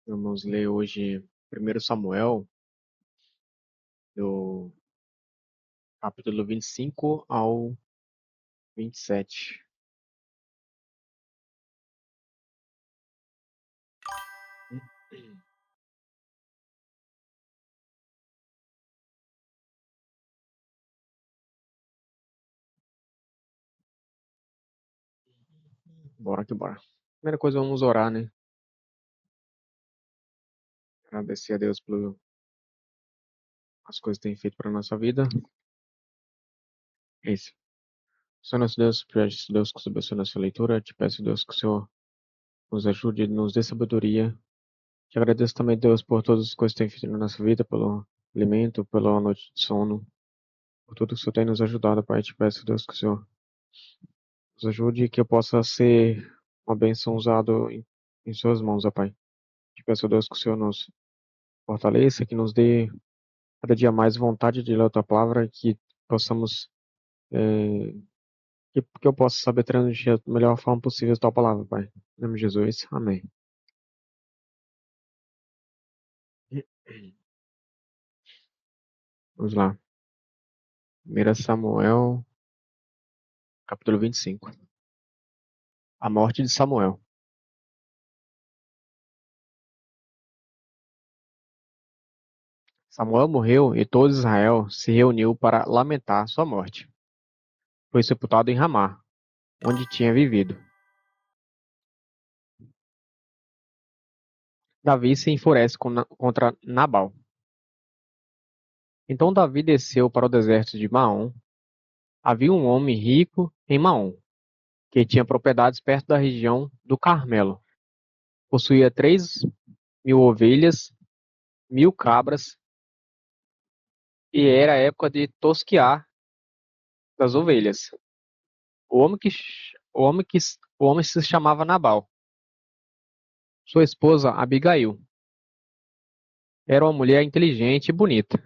Vamos ler hoje 1 Samuel, do capítulo 25 ao 27. Bora que bora. Primeira coisa, vamos orar, né? Agradecer a Deus por as coisas que tem feito para nossa vida. É isso. Senhor nosso Deus, peço Deus que o Senhor abençoe nossa leitura. Te peço, Deus, que o Senhor nos ajude, nos dê sabedoria. Te agradeço também, Deus, por todas as coisas que tem feito na nossa vida, pelo alimento, pela noite de sono, por tudo que o Senhor tem nos ajudado, Pai. Te peço, Deus, que o Senhor nos ajude e que eu possa ser uma bênção usado em suas mãos, ó Pai. Te peço, Deus, que o Senhor nos fortaleça, que nos dê cada dia mais vontade de ler a tua palavra, que possamos, eh, que eu possa saber transmitir da melhor forma possível a tua palavra, Pai. Em nome de Jesus, amém. Vamos lá. 1 Samuel, capítulo 25. A morte de Samuel. Samuel morreu e todo Israel se reuniu para lamentar sua morte. Foi sepultado em Ramá, onde tinha vivido. Davi se enfurece contra Nabal. Então Davi desceu para o deserto de Maom. Havia um homem rico em Maom, que tinha propriedades perto da região do Carmelo. Possuía 3.000 ovelhas, 1.000 cabras, e era a época de tosquiar das ovelhas. O homem, que, o, homem que, o homem se chamava Nabal. Sua esposa, Abigail, era uma mulher inteligente e bonita.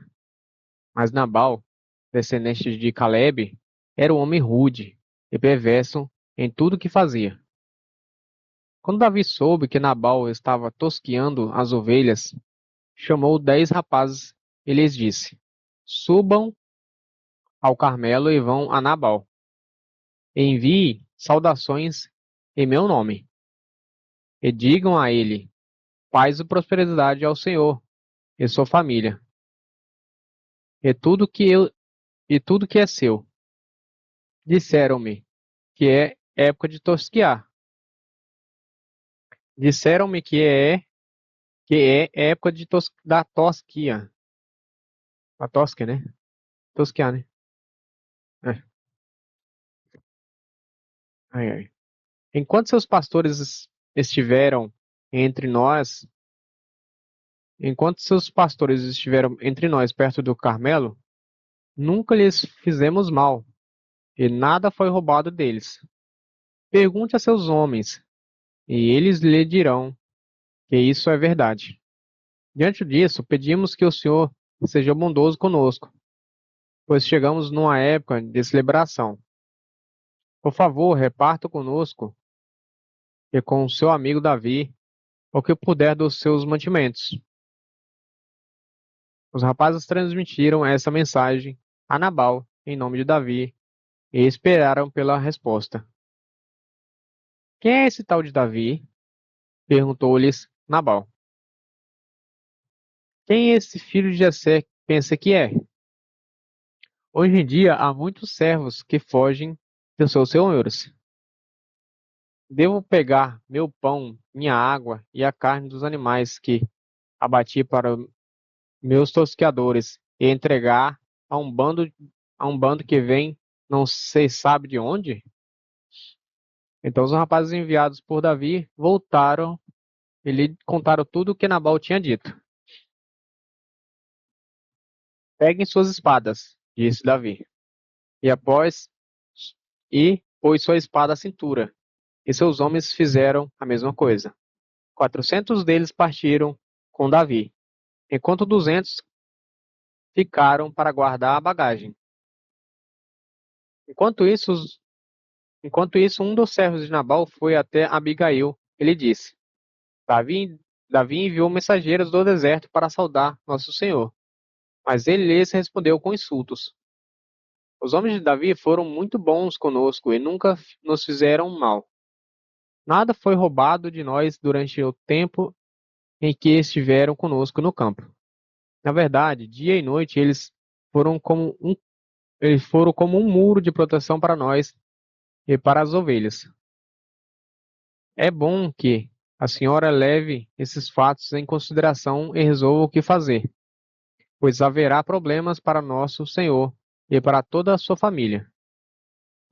Mas Nabal, descendente de Caleb, era um homem rude e perverso em tudo que fazia. Quando Davi soube que Nabal estava tosquiando as ovelhas, chamou 10 rapazes e lhes disse: Subam ao Carmelo e vão a Nabal. Envie saudações em meu nome, e digam a ele: Paz e prosperidade ao Senhor e sua família, e tudo que é seu. Disseram-me que é época de tosquiar. Disseram-me que é época da tosquia. A tosque, né? Tosquiar, né? É. Ai, ai. Enquanto seus pastores estiveram entre nós, enquanto seus pastores estiveram entre nós perto do Carmelo, nunca lhes fizemos mal, e nada foi roubado deles. Pergunte a seus homens, e eles lhe dirão que isso é verdade. Diante disso, pedimos que o Senhor seja bondoso conosco, pois chegamos numa época de celebração. Por favor, reparta conosco e com o seu amigo Davi o que puder dos seus mantimentos. Os rapazes transmitiram essa mensagem a Nabal em nome de Davi e esperaram pela resposta. Quem é esse tal de Davi? Perguntou-lhes Nabal. Quem esse filho de Jessé pensa que é? Hoje em dia há muitos servos que fogem de seus senhores. Devo pegar meu pão, minha água e a carne dos animais que abati para meus tosqueadores e entregar a um bando que vem, não sei sabe de onde? Então os rapazes enviados por Davi voltaram e lhe contaram tudo o que Nabal tinha dito. Peguem suas espadas, disse Davi, e após e pôs sua espada à cintura, e seus homens fizeram a mesma coisa. 400 deles partiram com Davi, enquanto 200 ficaram para guardar a bagagem. Enquanto isso, um dos servos de Nabal foi até Abigail e lhe disse: Davi Davi enviou mensageiros do deserto para saudar nosso Senhor, mas ele lhes respondeu com insultos. Os homens de Davi foram muito bons conosco e nunca nos fizeram mal. Nada foi roubado de nós durante o tempo em que estiveram conosco no campo. Na verdade, dia e noite eles foram como um muro de proteção para nós e para as ovelhas. É bom que a senhora leve esses fatos em consideração e resolva o que fazer, pois haverá problemas para nosso Senhor e para toda a sua família.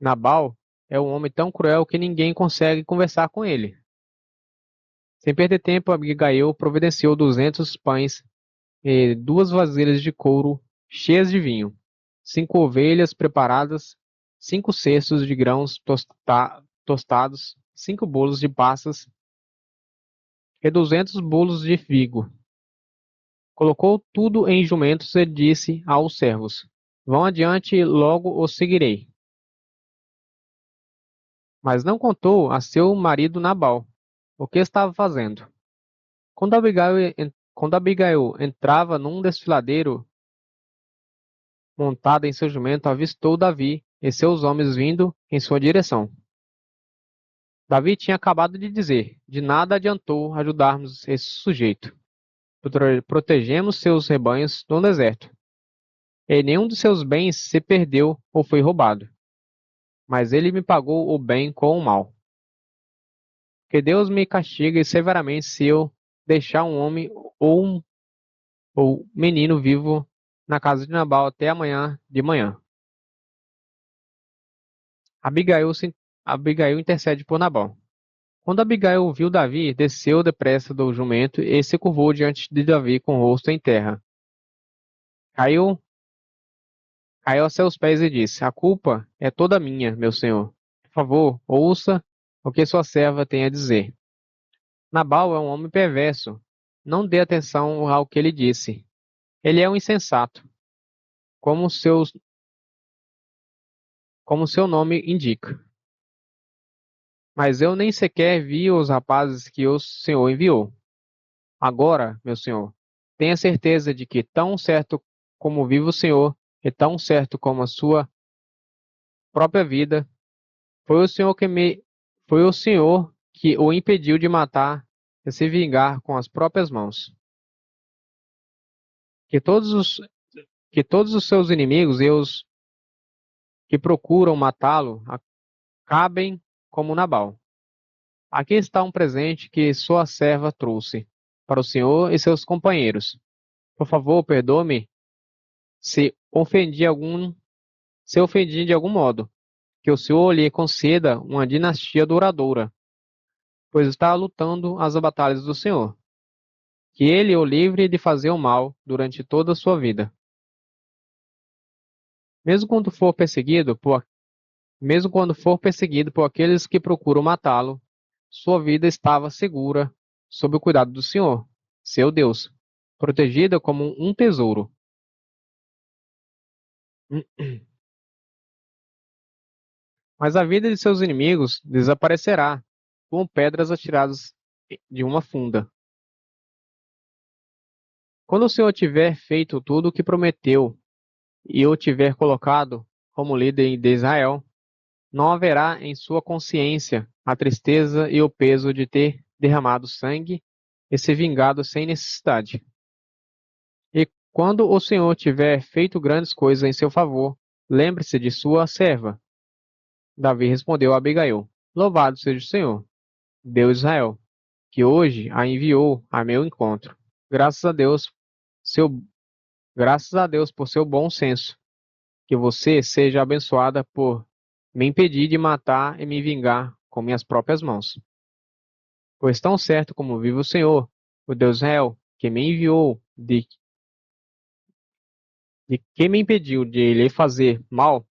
Nabal é um homem tão cruel que ninguém consegue conversar com ele. Sem perder tempo, Abigail providenciou 200 pães e 2 vasilhas de couro cheias de vinho, 5 ovelhas preparadas, 5 cestos de grãos tostados, 5 bolos de passas e 200 bolos de figo. Colocou tudo em jumentos e disse aos servos: Vão adiante e logo os seguirei. Mas não contou a seu marido Nabal o que estava fazendo. Quando Abigail entrava num desfiladeiro montada em seu jumento, avistou Davi e seus homens vindo em sua direção. Davi tinha acabado de dizer: De nada adiantou ajudarmos esse sujeito. Protegemos seus rebanhos no deserto, e nenhum de seus bens se perdeu ou foi roubado. Mas ele me pagou o bem com o mal. Que Deus me castigue severamente se eu deixar um homem ou menino vivo na casa de Nabal até amanhã de manhã. Abigail, Abigail intercede por Nabal. Quando Abigail viu Davi, desceu depressa do jumento e se curvou diante de Davi com o rosto em terra. Caiu, caiu a seus pés e disse: A culpa é toda minha, meu senhor. Por favor, ouça o que sua serva tem a dizer. Nabal é um homem perverso. Não dê atenção ao que ele disse. Ele é um insensato, como como seu nome indica. Mas eu nem sequer vi os rapazes que o senhor enviou. Agora, meu senhor, tenha certeza de que tão certo como vive o senhor e tão certo como a sua própria vida, foi o senhor foi o senhor que o impediu de matar e se vingar com as próprias mãos. Que todos os, que todos os seus inimigos e os que procuram matá-lo acabem como Nabal. Aqui está um presente que sua serva trouxe para o senhor e seus companheiros. Por favor, perdoe-me se se ofendi de algum modo. Que o senhor lhe conceda uma dinastia duradoura, pois está lutando as batalhas do Senhor. Que ele o livre de fazer o mal durante toda a sua vida. Mesmo quando for perseguido por, mesmo quando for perseguido por aqueles que procuram matá-lo, sua vida estava segura sob o cuidado do Senhor, seu Deus, protegida como um tesouro. Mas a vida de seus inimigos desaparecerá, como pedras atiradas de uma funda. Quando o Senhor tiver feito tudo o que prometeu e o tiver colocado como líder de Israel, não haverá em sua consciência a tristeza e o peso de ter derramado sangue e se vingado sem necessidade. E quando o Senhor tiver feito grandes coisas em seu favor, lembre-se de sua serva. Davi respondeu a Abigail: Louvado seja o Senhor, Deus de Israel, que hoje a enviou a meu encontro. Graças a Deus, seu, graças a Deus por seu bom senso. Que você seja abençoada por me impedir de matar e me vingar com minhas próprias mãos. Pois tão certo como vive o Senhor, o Deus Israel, que me enviou de que me impediu de lhe fazer mal,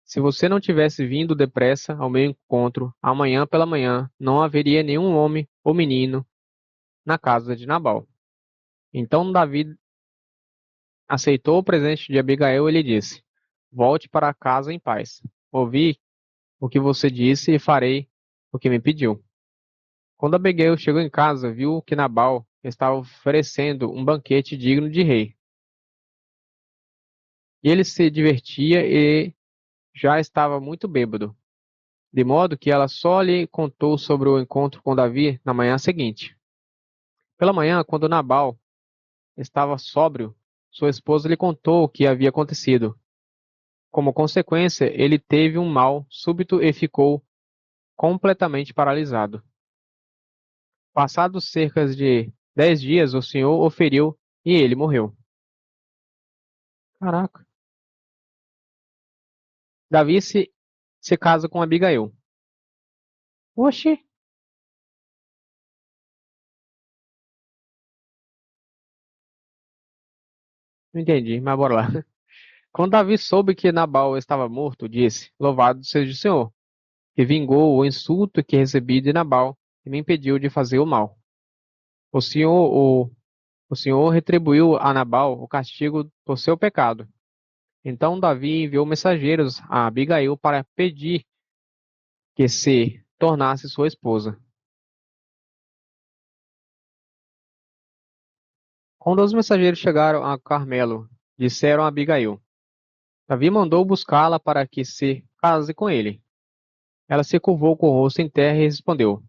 se você não tivesse vindo depressa ao meu encontro amanhã pela manhã, não haveria nenhum homem ou menino na casa de Nabal. Então Davi aceitou o presente de Abigail e lhe disse: Volte para casa em paz. Ouvi o que você disse e farei o que me pediu. Quando Abigail chegou em casa, viu que Nabal estava oferecendo um banquete digno de rei. E ele se divertia e já estava muito bêbado, de modo que ela só lhe contou sobre o encontro com Davi na manhã seguinte. Pela manhã, quando Nabal estava sóbrio, sua esposa lhe contou o que havia acontecido. Como consequência, ele teve um mal súbito e ficou completamente paralisado. Passados cerca de 10 dias, o Senhor o feriu e ele morreu. Caraca. Davi se casa com Abigail. Oxi, não entendi, mas bora lá. Quando Davi soube que Nabal estava morto, disse: Louvado seja o Senhor, que vingou o insulto que recebi de Nabal e me impediu de fazer o mal. O Senhor, o Senhor retribuiu a Nabal o castigo por seu pecado. Então Davi enviou mensageiros a Abigail para pedir que se tornasse sua esposa. Quando os mensageiros chegaram a Carmelo, disseram a Abigail: Davi mandou buscá-la para que se case com ele. Ela se curvou com o rosto em terra e respondeu: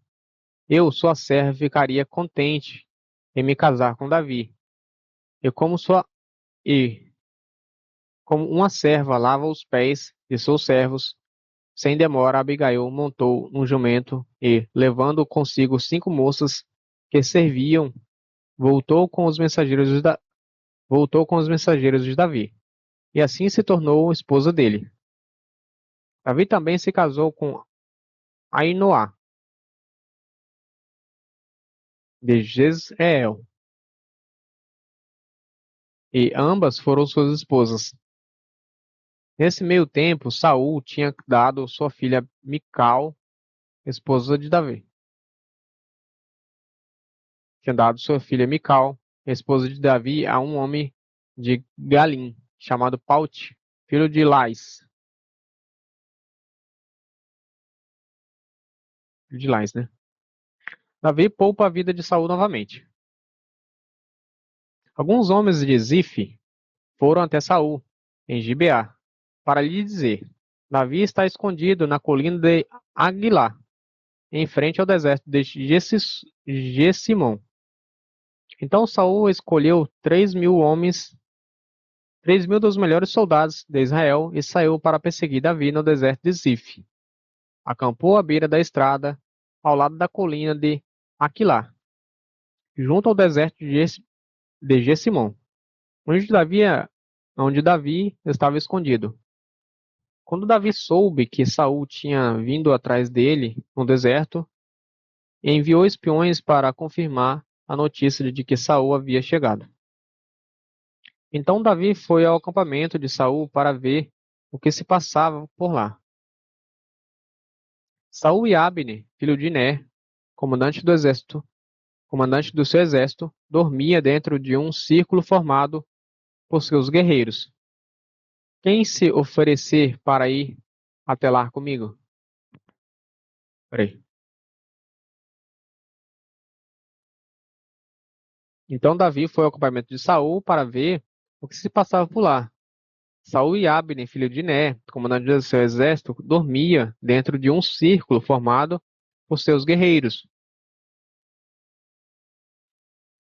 Eu, sua serva, ficaria contente em me casar com Davi. E como sua e como uma serva lava os pés de seus servos, sem demora Abigail montou um jumento e, levando consigo 5 moças que serviam, voltou com os mensageiros voltou com os mensageiros de Davi. E assim se tornou esposa dele. Davi também se casou com Ainoá, de Jezreel, e ambas foram suas esposas. Nesse meio tempo, Saul tinha dado sua filha Mical, esposa de Davi. Tinha dado sua filha Mical, esposa de Davi, a um homem de Galim, chamado Paute, filho de Lais. Filho de Lais, né? Davi poupa a vida de Saul novamente. Alguns homens de Zif foram até Saul, em Gibeá, para lhe dizer: Davi está escondido na colina de Aguilá, em frente ao deserto de Gessimon. Então Saul escolheu 3.000 homens, 3.000 dos melhores soldados de Israel, e saiu para perseguir Davi no deserto de Zif. Acampou à beira da estrada, ao lado da colina de Aquilá, junto ao deserto de Gessimon, onde Davi estava escondido. Quando Davi soube que Saul tinha vindo atrás dele no deserto, enviou espiões para confirmar a notícia de que Saul havia chegado. Então Davi foi ao acampamento de Saul para ver o que se passava por lá. Saul e Abner, filho de Ner, comandante do exército, comandante do seu exército, dormia dentro de um círculo formado por seus guerreiros. Quem se oferecer para ir até lá comigo? Peraí. Então Davi foi ao acampamento de Saul para ver o que se passava por lá. Saul e Abner, filho de Ner, comandante do seu exército, dormia dentro de um círculo formado por seus guerreiros.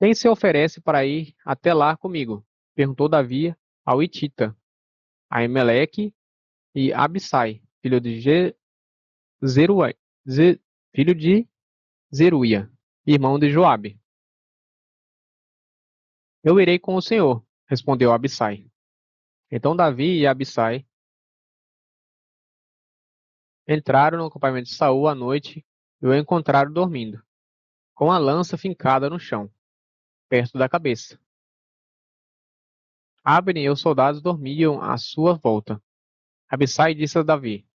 Quem se oferece para ir até lá comigo? Perguntou Davi ao Hitita, Aimeleque e Abissai, Zeruia, filho de Zeruia, irmão de Joabe. Eu irei com o Senhor, respondeu Abissai. Então Davi e Abissai entraram no acampamento de Saul à noite e o encontraram dormindo, com a lança fincada no chão, perto da cabeça. Abner e os soldados dormiam à sua volta. Abissai disse a Davi: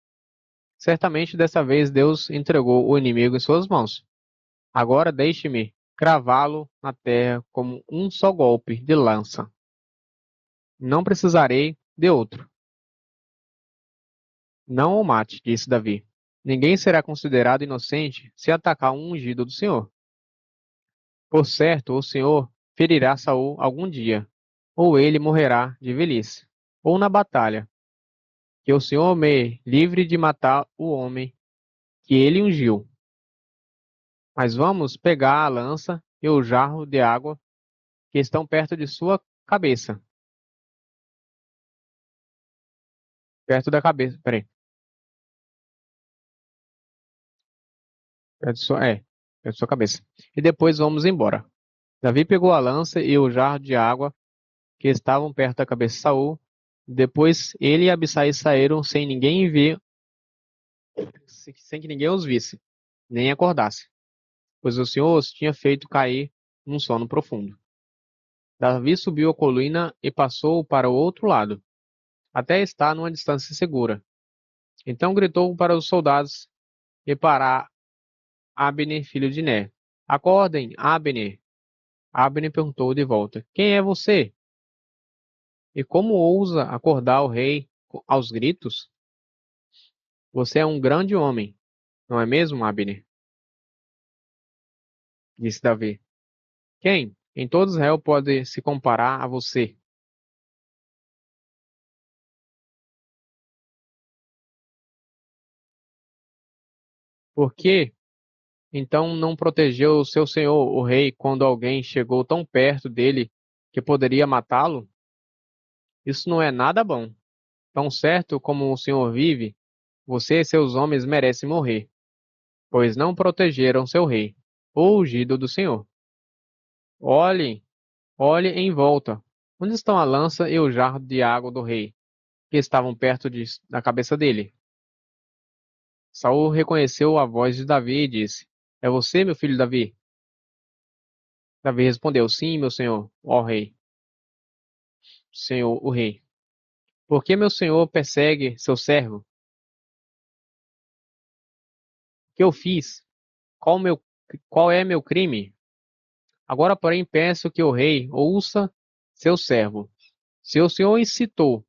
Certamente dessa vez Deus entregou o inimigo em suas mãos. Agora deixe-me cravá-lo na terra como um só golpe de lança. Não precisarei de outro. Não o mate, disse Davi. Ninguém será considerado inocente se atacar um ungido do Senhor. Por certo, o Senhor ferirá Saul algum dia, ou ele morrerá de velhice, ou na batalha, que o Senhor me livre de matar o homem que ele ungiu. Mas vamos pegar a lança e o jarro de água que estão perto de sua cabeça. Perto da cabeça, peraí. Perto de sua cabeça. E depois vamos embora. Davi pegou a lança e o jarro de água que estavam perto da cabeça de Saul. Depois ele e Abissai saíram sem ninguém ver, sem que ninguém os visse, nem acordasse, pois o Senhor os tinha feito cair num sono profundo. Davi subiu a colina e passou para o outro lado, até estar numa distância segura. Então gritou para os soldados e para Abner, filho de Ner. Acordem, Abner. Abner perguntou de volta: Quem é você? E como ousa acordar o rei aos gritos? Você é um grande homem, não é mesmo, Abner? Disse Davi. Quem, em todo Israel, pode se comparar a você? Por que, então, não protegeu o seu senhor, o rei, quando alguém chegou tão perto dele que poderia matá-lo? Isso não é nada bom. Tão certo como o senhor vive, você e seus homens merecem morrer, pois não protegeram seu rei, o ungido do Senhor. Olhem, olhe em volta. Onde estão a lança e o jarro de água do rei, que estavam da cabeça dele? Saul reconheceu a voz de Davi e disse: É você, meu filho Davi? Davi respondeu: Sim, meu senhor, ó rei, senhor o rei. Por que meu senhor persegue seu servo? O que eu fiz? Qual é meu crime? Agora, porém, peço que o rei ouça seu servo. Se o senhor incitou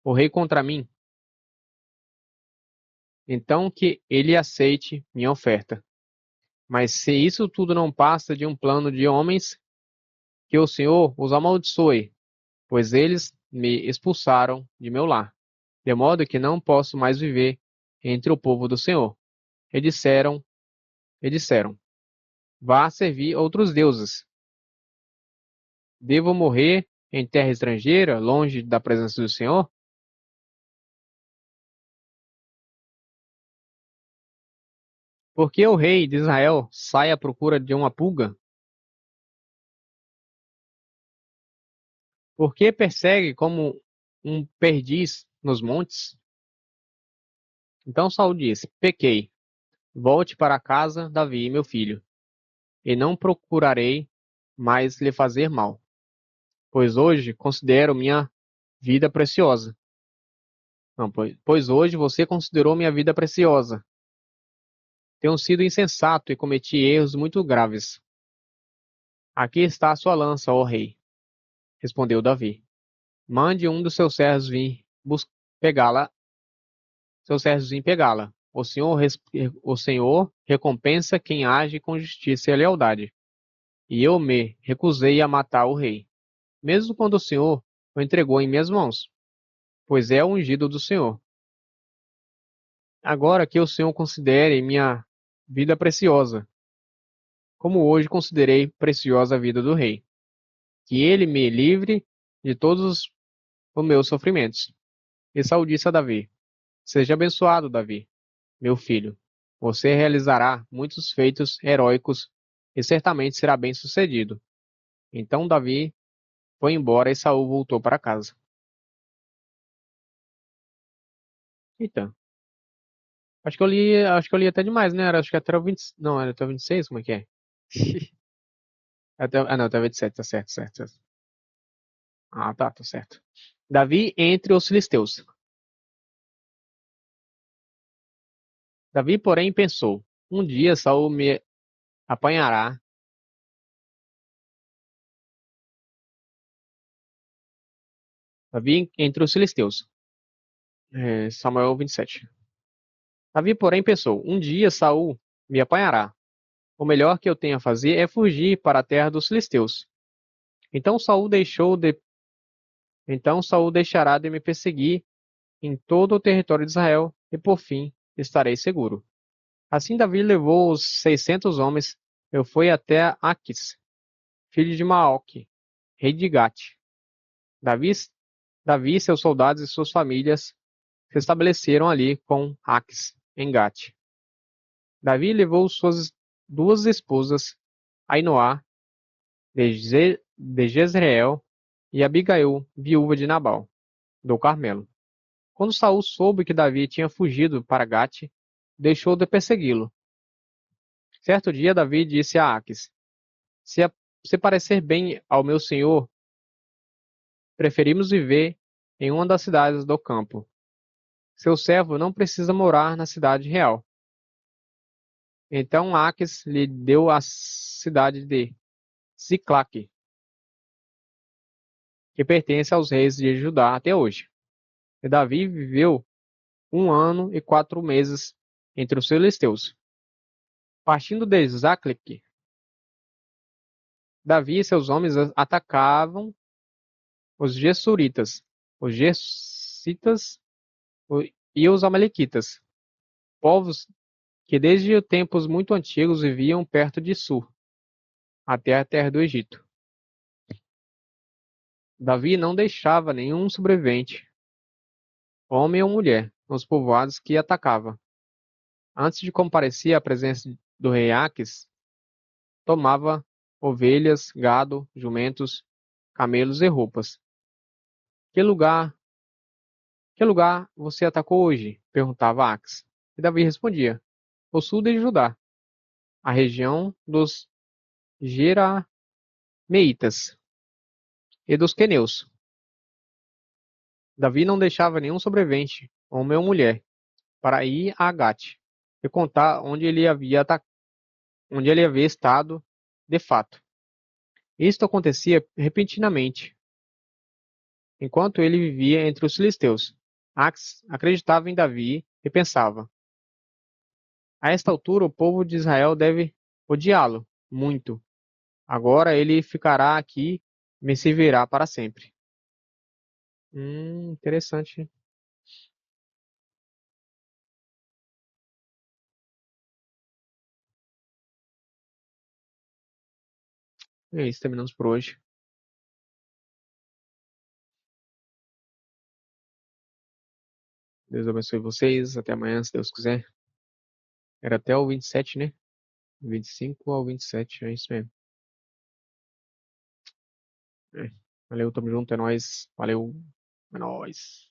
o rei contra mim, então que ele aceite minha oferta. Mas se isso tudo não passa de um plano de homens, que o senhor os amaldiçoe, pois eles me expulsaram de meu lar, de modo que não posso mais viver entre o povo do Senhor. E disseram, vá servir outros deuses. Devo morrer em terra estrangeira, longe da presença do Senhor? Porque o rei de Israel sai à procura de uma pulga? Porque persegue como um perdiz nos montes? Então Saul disse: Pequei. Volte para casa, Davi, meu filho, e não procurarei mais lhe fazer mal, pois hoje considero minha vida preciosa. Não, pois hoje você considerou minha vida preciosa. Tenho sido insensato e cometi erros muito graves. Aqui está a sua lança, ó rei, respondeu Davi. Mande um dos seus servos vir pegá-la, seus servos vir pegá-la. O Senhor recompensa quem age com justiça e lealdade. E eu me recusei a matar o rei, mesmo quando o Senhor o entregou em minhas mãos, pois é o ungido do Senhor. Agora que o Senhor considere minha vida preciosa, como hoje considerei preciosa a vida do rei, que ele me livre de todos os meus sofrimentos. E Saul disse a Davi: Seja abençoado, Davi, meu filho. Você realizará muitos feitos heróicos e certamente será bem-sucedido. Então Davi foi embora e Saul voltou para casa. Eita, acho que eu li até demais, né? Acho que até o 20, não, era até o 26, como é que é? Não, até o 27, tá certo, certo, certo. Ah, tá certo. Davi entre os filisteus. Davi, porém, pensou: Um dia Saul me apanhará. Davi entre os filisteus. Samuel 27. Davi, porém, pensou: um dia Saul me apanhará. O melhor que eu tenho a fazer é fugir para a terra dos filisteus. Então Saul deixou de... Então Saul deixará de me perseguir em todo o território de Israel, e por fim estarei seguro. Assim Davi levou os 600 homens e foi até Aquis, filho de Maoque, rei de Gate. Davi, Davi, seus soldados e suas famílias se estabeleceram ali com Aquis, em Gate. Davi levou suas duas esposas, Ainoá, de Jezreel, e Abigail, viúva de Nabal, do Carmelo. Quando Saul soube que Davi tinha fugido para Gate, deixou de persegui-lo. Certo dia, Davi disse a Aquis: Se parecer bem ao meu senhor, preferimos viver em uma das cidades do campo. Seu servo não precisa morar na cidade real. Então Aquis lhe deu a cidade de Ziclague, que pertence aos reis de Judá até hoje. E Davi viveu 1 ano e 4 meses entre os filisteus. Partindo de Ziclague, Davi e seus homens atacavam os Gessuritas, os Gersitas e os Amalequitas, povos que desde tempos muito antigos viviam perto de Sur, até a terra do Egito. Davi não deixava nenhum sobrevivente, homem ou mulher, nos povoados que atacava. Antes de comparecer à presença do rei Aques, tomava ovelhas, gado, jumentos, camelos e roupas. Que lugar, que lugar você atacou hoje? Perguntava Aques. E Davi respondia: o sul de Judá, a região dos Jerameitas e dos queneus. Davi não deixava nenhum sobrevivente, homem ou mulher, para ir a Gate e contar onde ele havia estado de fato. Isto acontecia repentinamente, enquanto ele vivia entre os filisteus. Ax acreditava em Davi e pensava: a esta altura o povo de Israel deve odiá-lo muito. Agora ele ficará aqui e me servirá para sempre. Interessante. É isso, terminamos por hoje. Deus abençoe vocês. Até amanhã, se Deus quiser. Era até o 27, né? 25 ao 27, é isso mesmo. É. Valeu, tamo junto, é nóis. Valeu, é nóis.